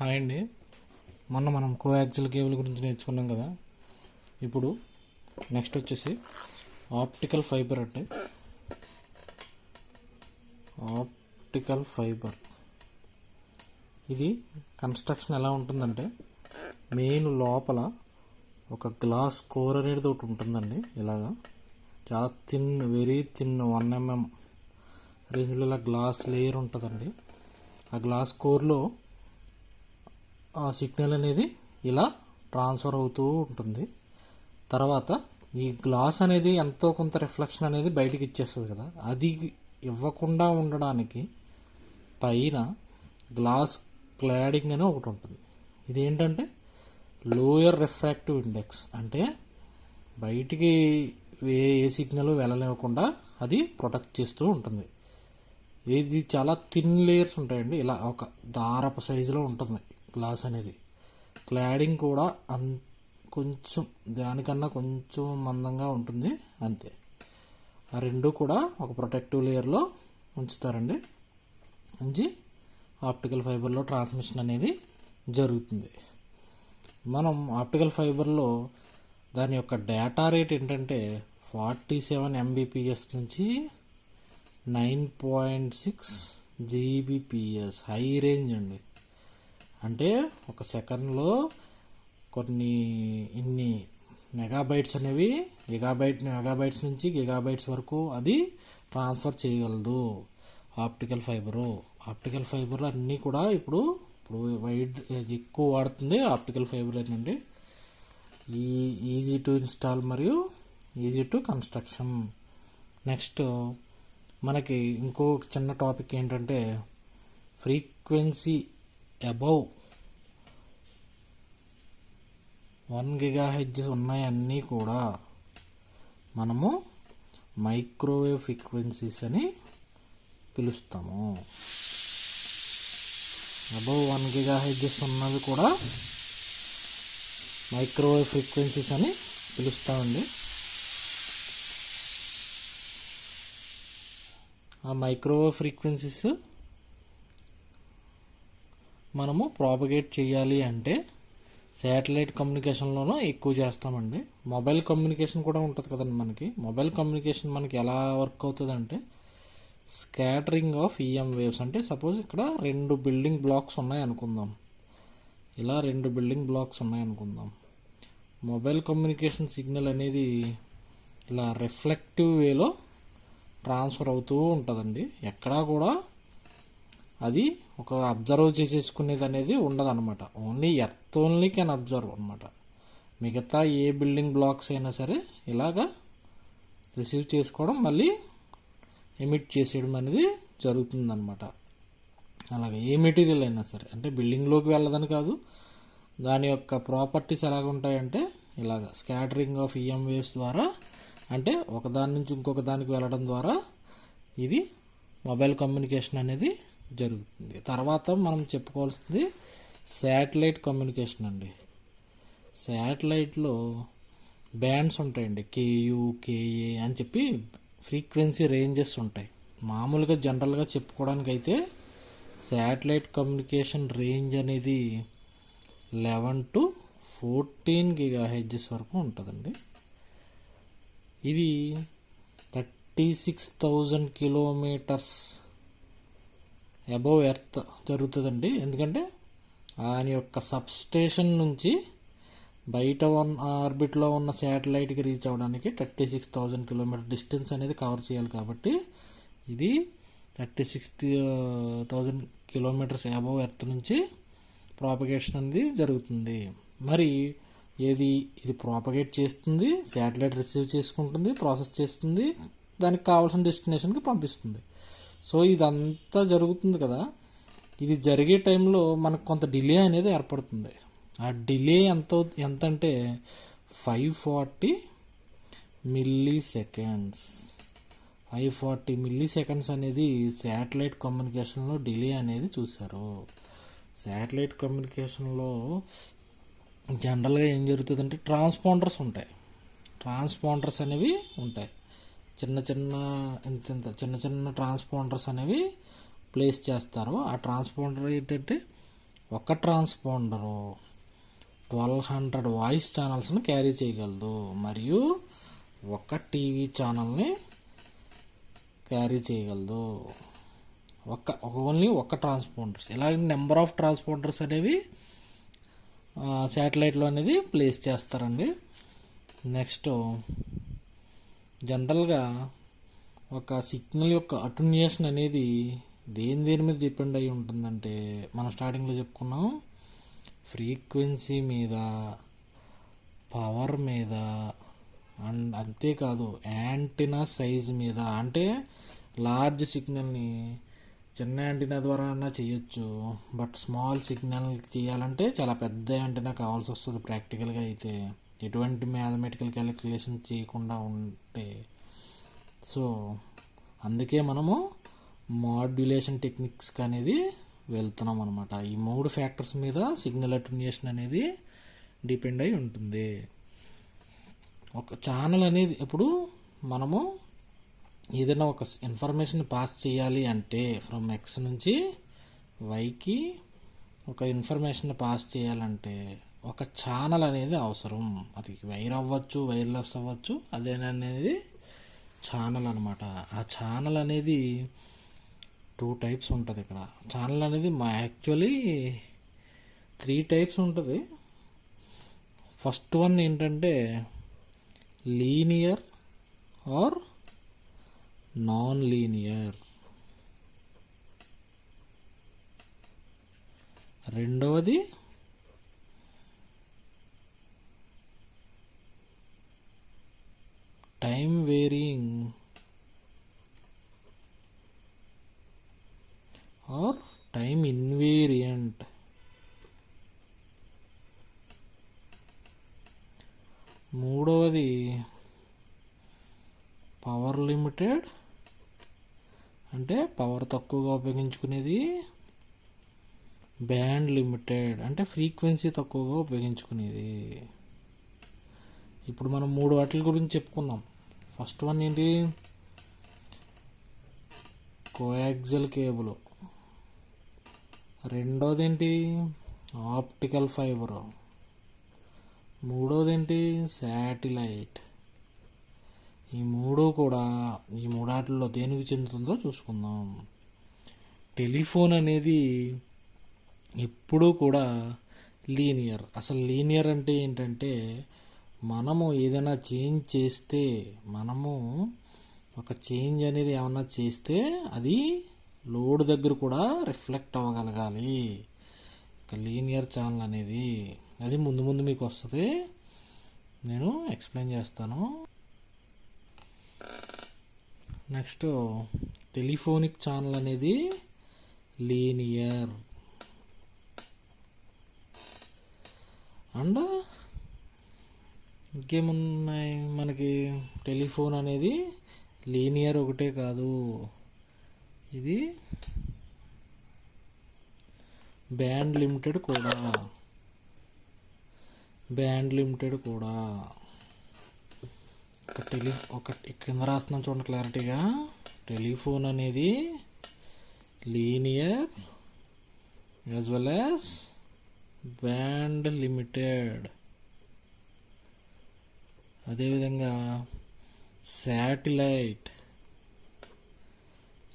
Hi అండి. మనం coaxial cable గురించి నేర్చుకున్నాం కదా. ఇప్పుడు నెక్స్ట్ వచ్చేసి ఆప్టికల్ ఫైబర్ అంటే ఆప్టికల్ ఫైబర్ ఇది కన్స్ట్రక్షన్ ఎలా ఉంటుందంటే మెయిన్ లోపల ఒక గ్లాస్ కోర్ అనేది ఒకటి ఉంటుందండి. ఇలాగా చాలా వెరీ థిన్ 1 mm రేంజ్లో ఇలా గ్లాస్ లేయర్ ఉంటుందండి. ఆ గ్లాస్ కోర్లో ఆ సిగ్నల్ అనేది ఇలా ట్రాన్స్ఫర్ అవుతూ ఉంటుంది. తర్వాత ఈ గ్లాస్ అనేది ఎంతో కొంత రిఫ్లెక్షన్ అనేది బయటికి ఇచ్చేస్తుంది కదా, అది ఇవ్వకుండా ఉండడానికి పైన గ్లాస్ క్లాడింగ్ అని ఒకటి ఉంటుంది. ఇదేంటంటే లోయర్ రిఫ్రాక్టివ్ ఇండెక్స్, అంటే బయటికి ఏ సిగ్నల్ వెళ్ళలేకుండా అది ప్రొటెక్ట్ చేస్తూ ఉంటుంది. ఇది చాలా థిన్ లేయర్స్ ఉంటాయండి. ఇలా ఒక దారపు సైజులో ఉంటుంది గ్లాస్ అనేది. క్లాడింగ్ కూడా కొంచెం దానికన్నా కొంచెం మందంగా ఉంటుంది అంతే. ఆ రెండు కూడా ఒక ప్రొటెక్టివ్ లేయర్లో ఉంచుతారండి. ఉంచి ఆప్టికల్ ఫైబర్లో ట్రాన్స్మిషన్ అనేది జరుగుతుంది. మనం ఆప్టికల్ ఫైబర్లో దాని యొక్క డేటా రేట్ ఏంటంటే 47 Mbps నుంచి 9.6 Gbps హై రేంజ్ అండి. అంటే ఒక సెకండ్లో ఇన్ని మెగాబైట్స్ అనేవి మెగాబైట్స్ నుంచి గిగాబైట్స్ వరకు అది ట్రాన్స్ఫర్ చేయగలదు ఆప్టికల్ ఫైబర్ అన్నీ కూడా ఇప్పుడు ఎక్కువ వాడుతుంది ఆప్టికల్ ఫైబర్ ఏంటంటే ఈజీ టు ఇన్స్టాల్ మరియు ఈజీ టు కన్స్ట్రక్షన్. నెక్స్ట్ మనకి ఇంకో చిన్న టాపిక్ ఏంటంటే ఫ్రీక్వెన్సీ అబౌవ్ 1 GHz ఉన్నాయన్నీ కూడా మనము మైక్రోవేవ్ ఫ్రీక్వెన్సీస్ అని పిలుస్తాము. అబౌవ్ 1 GHz ఉన్నవి కూడా మైక్రోవేవ్ ఫ్రీక్వెన్సీస్ అని పిలుస్తామండి. ఆ మైక్రోవేవ్ ఫ్రీక్వెన్సీస్ మనము ప్రాపగేట్ చేయాలి అంటే శాటిలైట్ కమ్యూనికేషన్లోనూ ఎక్కువ చేస్తామండి. మొబైల్ కమ్యూనికేషన్ కూడా ఉంటుంది కదండి. మొబైల్ కమ్యూనికేషన్ మనకి ఎలా వర్క్ అవుతుంది అంటే స్కాటరింగ్ ఆఫ్ EM వేవ్స్. అంటే సపోజ్ ఇక్కడ 2 బిల్డింగ్ బ్లాక్స్ ఉన్నాయనుకుందాం. ఇలా 2 బిల్డింగ్ బ్లాక్స్ ఉన్నాయనుకుందాం. మొబైల్ కమ్యూనికేషన్ సిగ్నల్ అనేది ఇలా రిఫ్లెక్టివ్ వేలో ట్రాన్స్ఫర్ అవుతూ ఉంటుందండి. ఎక్కడా కూడా అది ఒక అబ్జర్వ్ చేసేసుకునేది అనేది ఉండదన్నమాట. ఎర్త్ ఓన్లీ కెన్ అబ్జర్వ్ అనమాట. మిగతా ఏ బిల్డింగ్ బ్లాక్స్ అయినా సరే ఇలాగా రిసీవ్ చేసుకోవడం మళ్ళీ ఎమిట్ చేసేయడం అనేది జరుగుతుందన్నమాట. అలాగే ఏ మెటీరియల్ అయినా సరే, అంటే బిల్డింగ్లోకి వెళ్ళదని కాదు, దాని యొక్క ప్రాపర్టీస్ ఎలాగ ఉంటాయంటే ఇలాగ స్కాటరింగ్ ఆఫ్ EM వేవ్స్ ద్వారా, అంటే ఒకదాని నుంచి ఇంకొక దానికి వెళ్ళడం ద్వారా ఇది మొబైల్ కమ్యూనికేషన్ అనేది జరుగుతుంది. తర్వాత మనం చెప్పుకోవాల్సింది శాటిలైట్ కమ్యూనికేషన్ అండి. శాటిలైట్లో బ్యాండ్స్ ఉంటాయండి, KU KA అని చెప్పి ఫ్రీక్వెన్సీ రేంజెస్ ఉంటాయి. మామూలుగా జనరల్గా చెప్పుకోవడానికి అయితే శాటిలైట్ కమ్యూనికేషన్ రేంజ్ అనేది 11 to 14 GHz వరకు ఉంటుందండి. ఇది 36,000 kilometers అబౌవ్ ఎర్త్ జరుగుతుందండి. ఎందుకంటే దాని యొక్క సబ్స్టేషన్ నుంచి బయట ఆర్బిట్లో ఉన్న శాటిలైట్కి రీచ్ అవ్వడానికి 36,000 km డిస్టెన్స్ అనేది కవర్ చేయాలి. కాబట్టి ఇది 36,000 km అబౌవ్ ఎర్త్ నుంచి ప్రాపగేషన్ అనేది జరుగుతుంది. మరి ఇది ప్రాపగేట్ చేస్తుంది, శాటిలైట్ రిసీవ్ చేసుకుంటుంది, ప్రాసెస్ చేస్తుంది, దానికి కావాల్సిన డెస్టినేషన్కి పంపిస్తుంది. సో ఇదంతా జరుగుతుంది కదా. ఇది జరిగే టైంలో మనకు కొంత డిలే అనేది ఏర్పడుతుంది. ఆ డిలే ఎంత అంటే 540 milliseconds. 540 milliseconds అనేది శాటిలైట్ కమ్యూనికేషన్లో డిలే అనేది చూశారు. శాటిలైట్ కమ్యూనికేషన్లో జనరల్గా ఏం జరుగుతుందంటే ట్రాన్స్పాండర్స్ అనేవి ఉంటాయి. చిన్న చిన్న ట్రాన్స్పాండర్స్ అనేవి ప్లేస్ చేస్తారు. ఆ ట్రాన్స్పాండర్ ఏంటంటే ఒక ట్రాన్స్పాండరు 1200 వాయిస్ ఛానల్స్ని క్యారీ చేయగలదు, మరియు ఒక టీవీ ఛానల్ని క్యారీ చేయగలదు. ఓన్లీ ఒక ట్రాన్స్పాండర్స్. ఇలాగే నెంబర్ ఆఫ్ ట్రాన్స్పాండర్స్ అనేవి శాటిలైట్లో అనేది ప్లేస్ చేస్తారండి. నెక్స్ట్ జనరల్గా ఒక సిగ్నల్ యొక్క అటెన్యూయేషన్ అనేది దేని మీద డిపెండ్ అయి ఉంటుందంటే, మనం స్టార్టింగ్లో చెప్పుకున్నాం, ఫ్రీక్వెన్సీ మీద, పవర్ మీద, అండ్ అంతేకాదు యాంటీనా సైజ్ మీద. అంటే లార్జ్ సిగ్నల్ని చిన్న యాంటీనా ద్వారా అన్నా చేయొచ్చు, బట్ స్మాల్ సిగ్నల్ చేయాలంటే చాలా పెద్ద యాంటీనా కావాల్సి వస్తుంది ప్రాక్టికల్గా అయితే, ఎటువంటి మ్యాథమెటికల్ క్యాలిక్యులేషన్ చేయకుండా ఉంటే. సో అందుకే మనము మాడ్యులేషన్ టెక్నిక్స్కి అనేది వెళ్తున్నాం అనమాట. ఈ 3 ఫ్యాక్టర్స్ మీద సిగ్నల్ అటెన్యూయేషన్ అనేది డిపెండ్ అయి ఉంటుంది. ఒక ఛానల్ అనేది ఇప్పుడు మనము ఏదైనా ఒక ఇన్ఫర్మేషన్ పాస్ చేయాలి అంటే ఫ్రమ్ ఎక్స్ నుంచి వైకి ఒక ఇన్ఫర్మేషన్ పాస్ చేయాలంటే ఒక ఛానల్ అనేది అవసరం. అది వైర్ అవ్వచ్చు, వైర్లెస్ అవ్వచ్చు, అదేననేది ఛానల్ అనమాట. ఆ ఛానల్ అనేది 2 టైప్స్ ఉంటుంది. ఇక్కడ ఛానల్ అనేది యాక్చువల్లీ 3 టైప్స్ ఉంటుంది. ఫస్ట్ వన్ ఏంటంటే లీనియర్ ఆర్ నాన్ లీనియర్. రెండవది time varying or time invariant. మూడవది పవర్ లిమిటెడ్, అంటే పవర్ తక్కువగా ఉపయోగించుకునేది. బ్యాండ్ లిమిటెడ్ అంటే ఫ్రీక్వెన్సీ తక్కువగా ఉపయోగించుకునేది. ఇప్పుడు మనం 3 వాటి గురించి చెప్పుకున్నాం. ఫస్ట్ వన్ ఏంటి? Coaxial cable. రెండోది ఏంటి? Optical fibre. మూడోది ఏంటి? శాటిలైట్. ఈ 3 కూడా ఈ 3 వాటిల్లో దేనికి చెందుతుందో చూసుకుందాం. టెలిఫోన్ అనేది ఎప్పుడూ కూడా లీనియర్. అసలు లీనియర్ అంటే ఏంటంటే, మనము ఏదైనా చేంజ్ చేస్తే, మనము ఒక చేంజ్ అనేది ఏమన్నా చేస్తే అది లోడ్ దగ్గర కూడా రిఫ్లెక్ట్ అవ్వగలగాలి. ఒక లీనియర్ ఛానల్ అనేది అది ముందు మీకు వస్తుంది, నేను ఎక్స్ప్లెయిన్ చేస్తాను. నెక్స్ట్ టెలిఫోనిక్ ఛానల్ అనేది లీనియర్. అండ్ ఇంకేమున్నాయి మనకి? టెలిఫోన్ అనేది లీనియర్ ఒకటే కాదు, ఇది బ్యాండ్ లిమిటెడ్ కూడా. కింద రాస్తున్నాను చూడండి క్లారిటీగా. టెలిఫోన్ అనేది linear as well as band limited. అదేవిధంగా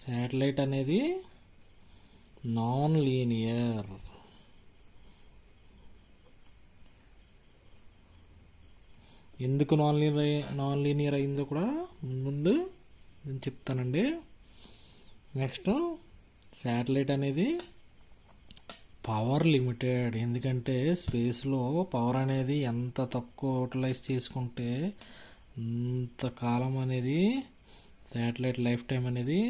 శాటిలైట్ అనేది నాన్ లీనియర్. ఎందుకు నాన్ లీనియర్ అయిందో కూడా ముందు నేను చెప్తానండి. నెక్స్ట్ శాటిలైట్ అనేది పవర్ లిమిటెడ్. ఎందుకంటే స్పేస్లో పవర్ అనేది ఎంత తక్కువ యూటిలైజ్ చేసుకుంటే అంతకాలం అనేది శాటిలైట్ లైఫ్ టైం అనేది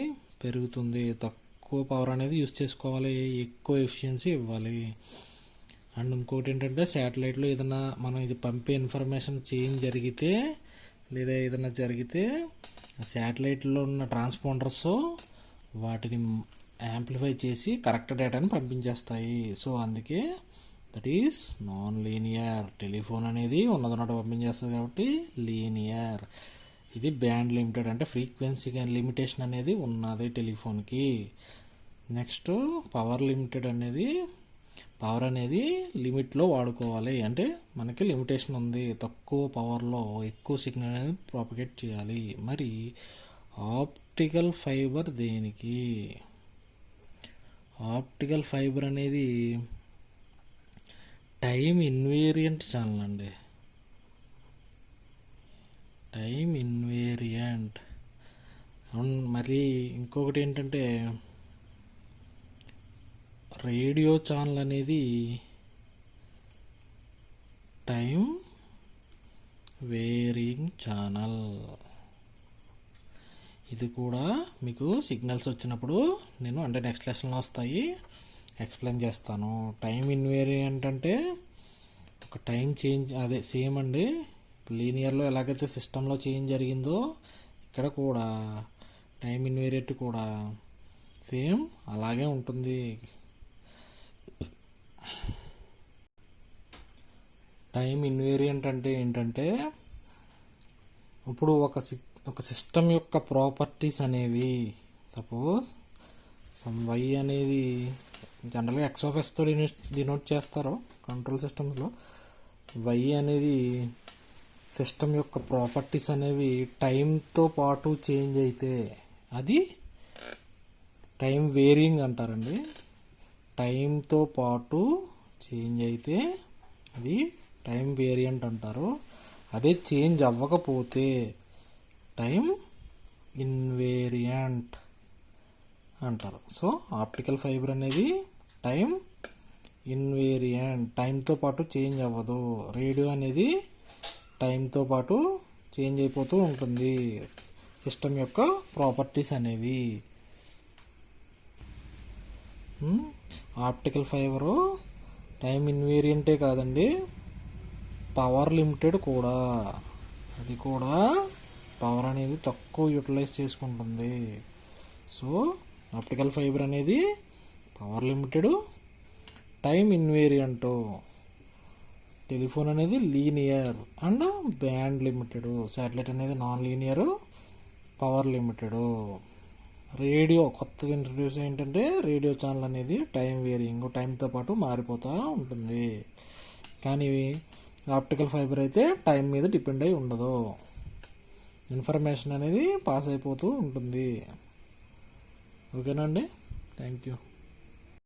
పెరుగుతుంది. తక్కువ పవర్ అనేది యూస్ చేసుకోవాలి, ఎక్కువ ఎఫిషియన్సీ ఇవ్వాలి. అండ్ ఇంకోటి ఏంటంటే శాటిలైట్లో ఏదైనా మనం ఇది పంపే ఇన్ఫర్మేషన్ చేంజ్ జరిగితే లేదా ఏదైనా జరిగితే శాటిలైట్లో ఉన్న ట్రాన్స్పాండర్స్ వాటిని యాంప్లిఫై చేసి కరెక్ట్ డేటాని పంపించేస్తాయి. సో అందుకే that is non linear. Telephone అనేది ఉన్నదన్నట్టు పంపించేస్తుంది కాబట్టి లీనియర్. ఇది బ్యాండ్ లిమిటెడ్ అంటే ఫ్రీక్వెన్సీ లిమిటేషన్ అనేది ఉన్నది టెలిఫోన్కి. నెక్స్ట్ పవర్ లిమిటెడ్ అనేది పవర్ అనేది లిమిట్లో వాడుకోవాలి. అంటే మనకి లిమిటేషన్ ఉంది, తక్కువ పవర్లో ఎక్కువ సిగ్నల్ అనేది ప్రాపగేట్ చేయాలి. మరి ఆప్టికల్ ఫైబర్ దేనికి? ఆప్టికల్ ఫైబర్ అనేది టైం ఇన్వేరియంట్ ఛానల్ అండి. Time invariant. మరి ఇంకొకటి ఏంటంటే రేడియో ఛానల్ అనేది టైం వేరింగ్ ఛానల్. ఇది కూడా మీకు సిగ్నల్స్ వచ్చినప్పుడు నేను అంటే నెక్స్ట్ లెసన్లో వస్తాయి, ఎక్స్ప్లెయిన్ చేస్తాను. టైం ఇన్వేరియంట్ అంటే ఒక టైం చేంజ్, అదే సేమ్ అండి. లీనియర్లో ఎలాగైతే సిస్టంలో చేంజ్ జరిగిందో ఇక్కడ కూడా టైం ఇన్వేరియంట్ కూడా సేమ్ అలాగే ఉంటుంది. టైం ఇన్వేరియంట్ అంటే ఏంటంటే ఇప్పుడు ఒక సిస్టమ్ యొక్క ప్రాపర్టీస్ అనేవి, సపోజ్ సమ్ వై అనేది జనరల్గా ఎక్స్ ఆఫ్ ఎస్తో డినోట్ చేస్తారు కంట్రోల్ సిస్టమ్స్లో. వై అనేది సిస్టమ్ యొక్క ప్రాపర్టీస్ అనేవి టైంతో పాటు చేంజ్ అయితే అది టైం వేరియింగ్ అంటారండి. టైంతో పాటు చేంజ్ అయితే అది టైం వేరియంట్ అంటారు. అదే చేంజ్ అవ్వకపోతే టైం ఇన్వేరియంట్ అంటారు. సో ఆప్టికల్ ఫైబర్ అనేది టైం ఇన్వేరియంట్, టైంతో పాటు చేంజ్ అవ్వదు. రేడియో అనేది టైంతో పాటు చేంజ్ అయిపోతూ ఉంటుంది సిస్టమ్ యొక్క ప్రాపర్టీస్ అనేవి. ఆప్టికల్ ఫైబరు టైం ఇన్వేరియంటే కాదండి, పవర్ లిమిటెడ్ కూడా. అది కూడా పవర్ అనేది తక్కువ యూటిలైజ్ చేసుకుంటుంది. సో ఆప్టికల్ ఫైబర్ అనేది power limited, time invariant. Telephone అనేది linear and band limited. Satellite అనేది non linear, power limited. Radio కొత్తగా ఇంట్రడ్యూస్ ఏంటంటే రేడియో ఛానల్ అనేది టైం వేరియింగ్, టైంతో పాటు మారిపోతూ ఉంటుంది. కానీ ఆప్టికల్ ఫైబర్ అయితే టైం మీద డిపెండ్ అయి ఉండదు, ఇన్ఫర్మేషన్ అనేది పాస్ అయిపోతూ ఉంటుంది. ఓకేనా అండి? Thank you.